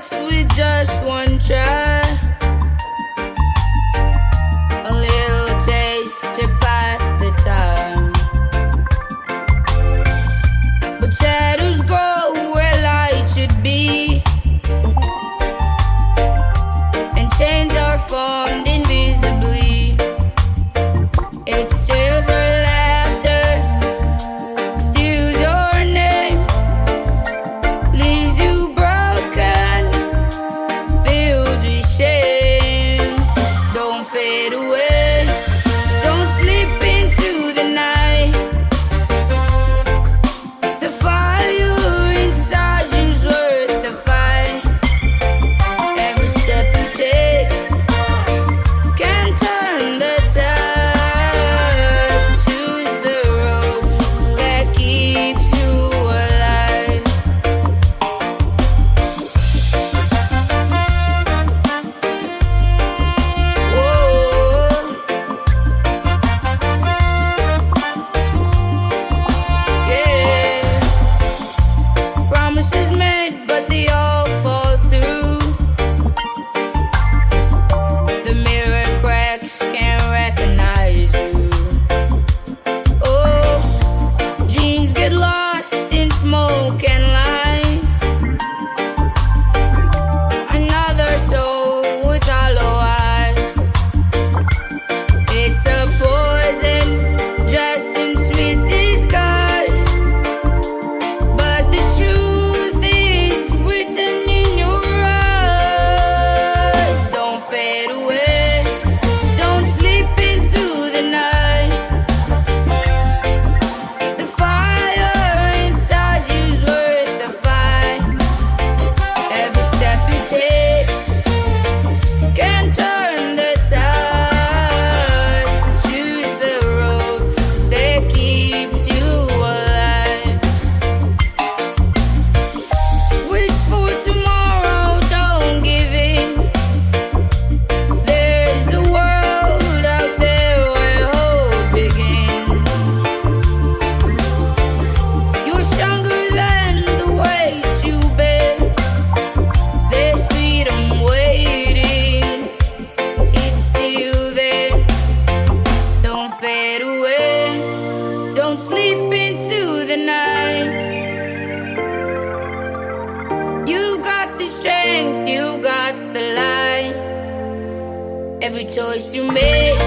starts with just one try. A little taste to pass the time. But shadows grow where light should be, and chains are formed invisibly. It steals her laughter, steals your name, leaves you broken, filled with shame. Don't fade away, don't slip into the night. The fire inside you's worth the fight. Every step you take can turn the tide. Choose the road that keeps you alive. Whoa. Yeah. Promises made, but they all fall through. The mirror cracks, can't recognize you. Oh, dreams get lost in smoke and lies. Another soul with hollow eyes. It's a poison dressed in sweet disguise. But the truth is written in your eyes. Don't fade away, don't slip into the night. The fire inside you's worth the fight. Every step you take can turn the tide. Choose the road that keeps you alive. Wish for tomorrow, don't give in. There's a world out there where hope begins. You're stronger than the weight you bear. There's freedom waiting, it's still there. Don't fade away, don't sleep into the night. You got the strength, you got the light. Every choice you make